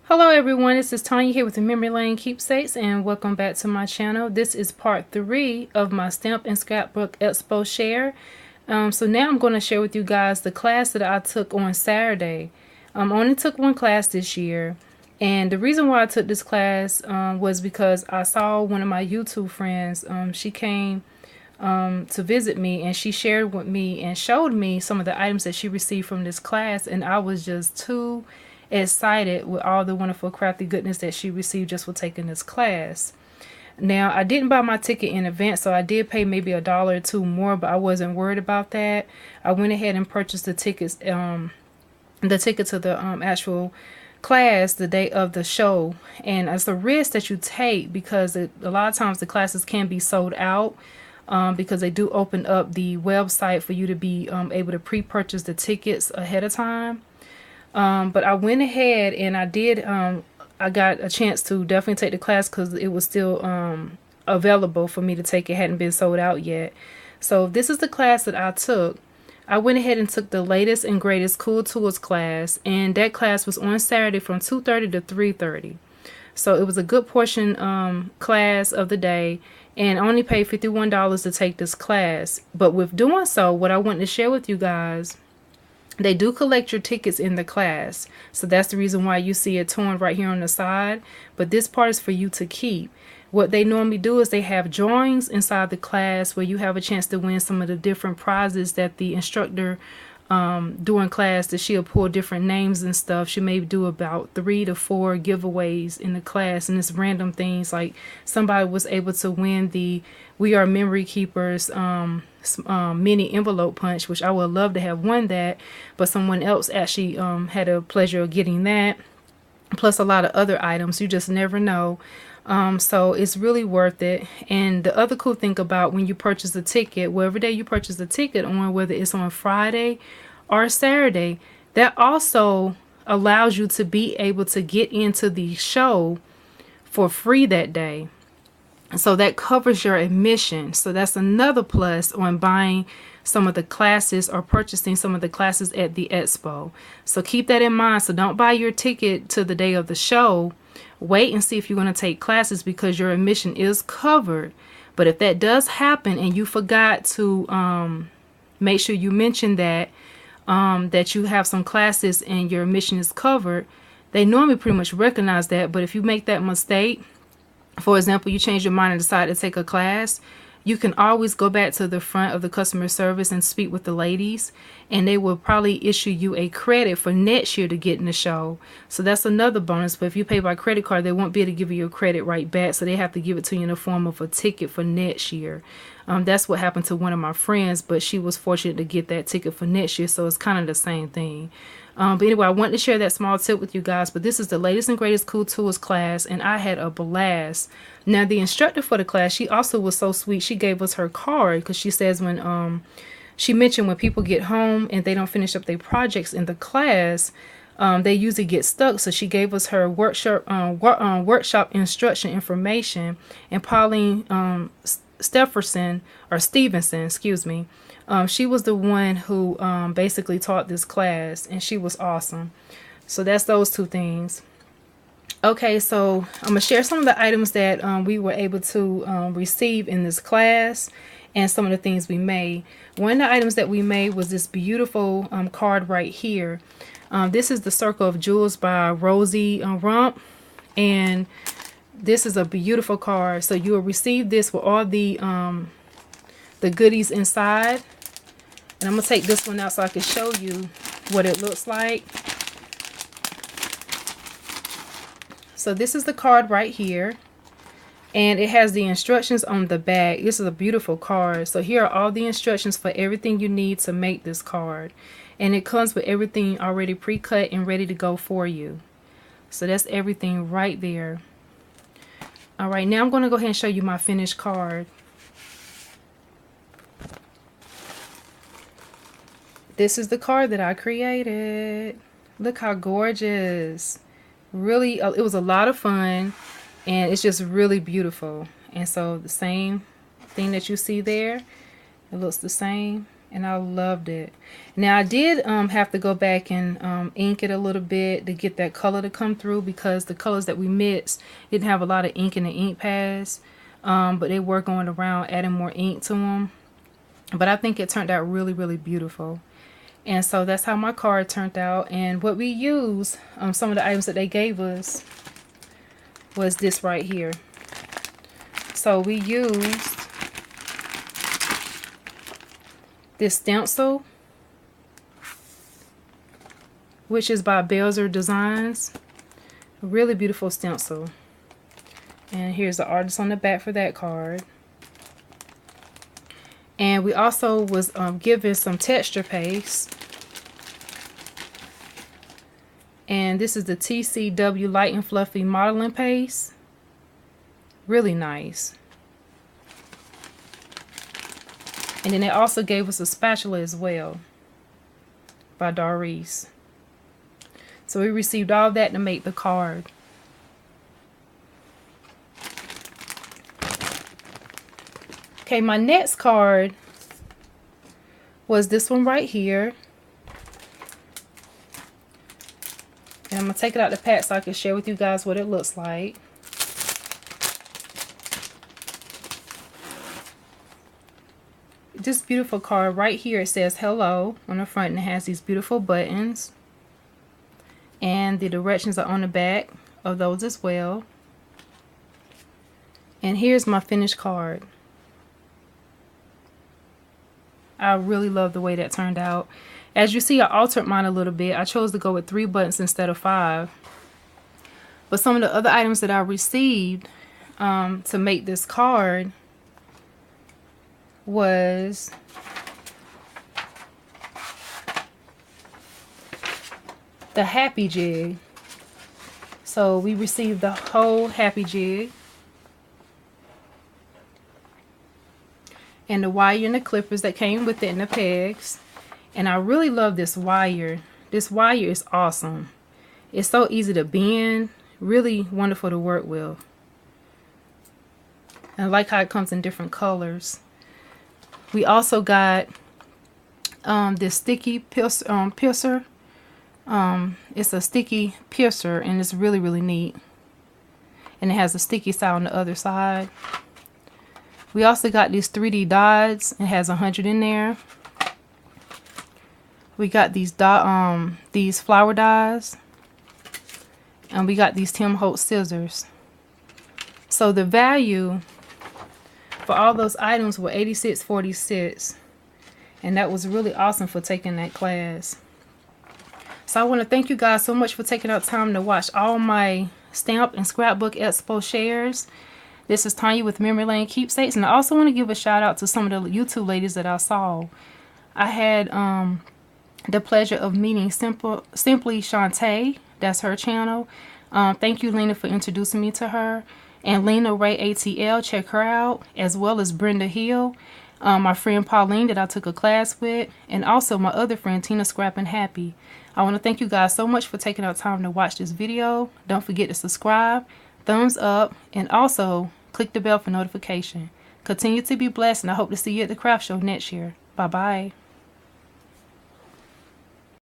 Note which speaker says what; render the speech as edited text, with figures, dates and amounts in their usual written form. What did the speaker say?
Speaker 1: Hello everyone, this is Tanya here with the Memory Lane Keepsakes, and welcome back to my channel. This is part 3 of my Stamp and Scrapbook Expo share. So now I'm going to share with you guys the class that I took on Saturday. I only took one class this year, and the reason why I took this class was because I saw one of my YouTube friends. She came to visit me, and she shared with me and showed me some of the items that she received from this class, and I was just too excited with all the wonderful crafty goodness that she received just for taking this class. Now, I didn't buy my ticket in advance, so I did pay maybe $1 or $2 more, but I wasn't worried about that. I went ahead and purchased the tickets, the ticket to the actual class the day of the show. And it's a risk that you take because a lot of times the classes can be sold out. Because they do open up the website for you to be able to pre-purchase the tickets ahead of time. But I went ahead and I did, I got a chance to definitely take the class because it was still available for me to take. It hadn't been sold out yet. So this is the class that I took. I went ahead and took the latest and greatest Cool Tools class, and that class was on Saturday from 2:30 to 3:30. So it was a good portion class of the day, and I only paid $51 to take this class. But with doing so, what I want to share with you guys, they do collect your tickets in the class. So that's the reason why you see it torn right here on the side. But this part is for you to keep. What they normally do is they have drawings inside the class where you have a chance to win some of the different prizes that the instructor during class, that she'll pull different names and stuff. She may do about 3 to 4 giveaways in the class, and it's random things like somebody was able to win the We Are Memory Keepers mini envelope punch, which I would love to have won that, but someone else actually had a pleasure of getting that, plus a lot of other items. You just never know. So it's really worth it. And the other cool thing about when you purchase a ticket, whatever day you purchase a ticket on, whether it's on Friday or Saturday, that also allows you to be able to get into the show for free that day. So that covers your admission. So that's another plus on buying some of the classes or purchasing some of the classes at the expo. So keep that in mind. So don't buy your ticket to the day of the show. Wait and see if you want to take classes, because your admission is covered. But if that does happen and you forgot to make sure you mention that that you have some classes and your admission is covered, they normally pretty much recognize that. But if you make that mistake, for example, you change your mind and decide to take a class, you can always go back to the front of the customer service and speak with the ladies, and they will probably issue you a credit for next year to get in the show. So that's another bonus. But if you pay by credit card, they won't be able to give you a credit right back, so they have to give it to you in the form of a ticket for next year. That's what happened to one of my friends, but she was fortunate to get that ticket for next year, so it's kind of the same thing. But anyway, I wanted to share that small tip with you guys. But this is the latest and greatest Cool Tools class, and I had a blast. Now, the instructor for the class, she also was so sweet. She gave us her card, because she says when she mentioned when people get home and they don't finish up their projects in the class, they usually get stuck. So she gave us her workshop instruction information. And Pauline Stevenson, excuse me, she was the one who basically taught this class, and she was awesome. So that's those two things. Okay, so I'm going to share some of the items that we were able to receive in this class, and some of the things we made. One of the items that we made was this beautiful card right here. This is the Circle of Jewels by Rosie Rump, and this is a beautiful card. So you will receive this with all the goodies inside. And I'm going to take this one out so I can show you what it looks like. So this is the card right here, and it has the instructions on the back. This is a beautiful card. So here are all the instructions for everything you need to make this card, and it comes with everything already pre-cut and ready to go for you. So that's everything right there. All right, now I'm going to go ahead and show you my finished card. This is the card that I created. Look how gorgeous. Really, it was a lot of fun, and it's just really beautiful. And so the same thing that you see there, it looks the same, and I loved it. Now I did have to go back and ink it a little bit to get that color to come through, because the colors that we mixed didn't have a lot of ink in the ink pads, but they were going around adding more ink to them. But I think it turned out really, really beautiful. And so that's how my card turned out. And what we used, some of the items that they gave us, was this right here. So we used this stencil, which is by Belzer Designs. A really beautiful stencil. And here's the artist on the back for that card. And we also was given some texture paste. And this is the TCW Light and Fluffy Modeling Paste. Really nice. And then they also gave us a spatula as well by Doris. So we received all that to make the card. Okay, my next card was this one right here. And I'm going to take it out the pack so I can share with you guys what it looks like. This beautiful card right here, it says hello on the front, and it has these beautiful buttons. And the directions are on the back of those as well. And here's my finished card. I really love the way that turned out. As you see, I altered mine a little bit. I chose to go with 3 buttons instead of 5. But some of the other items that I received to make this card was the happy jig. So we received the whole happy jig. And the wire and the clippers that came with it, and the pegs. And I really love this wire. This wire is awesome. It's so easy to bend. Really wonderful to work with. And I like how it comes in different colors. We also got this sticky piercer. It's a sticky piercer, and it's really, really neat. And it has a sticky side on the other side. We also got these 3D dots. It has 100 in there. We got these flower dies. And we got these Tim Holtz scissors. So the value for all those items were $86.46. And that was really awesome for taking that class. So I want to thank you guys so much for taking out time to watch all my Stamp and Scrapbook Expo shares. This is Tanya with Memory Lane Keepsakes, and I also want to give a shout out to some of the YouTube ladies that I saw. I had the pleasure of meeting Simply Shantae. That's her channel. Thank you, Lena, for introducing me to her. And Lena Ray ATL, check her out, as well as Brenda Hill, my friend Pauline that I took a class with, and also my other friend Tina Scrap and Happy. I want to thank you guys so much for taking out time to watch this video. Don't forget to subscribe, thumbs up, and also click the bell for notification. Continue to be blessed, and I hope to see you at the craft show next year. Bye-bye.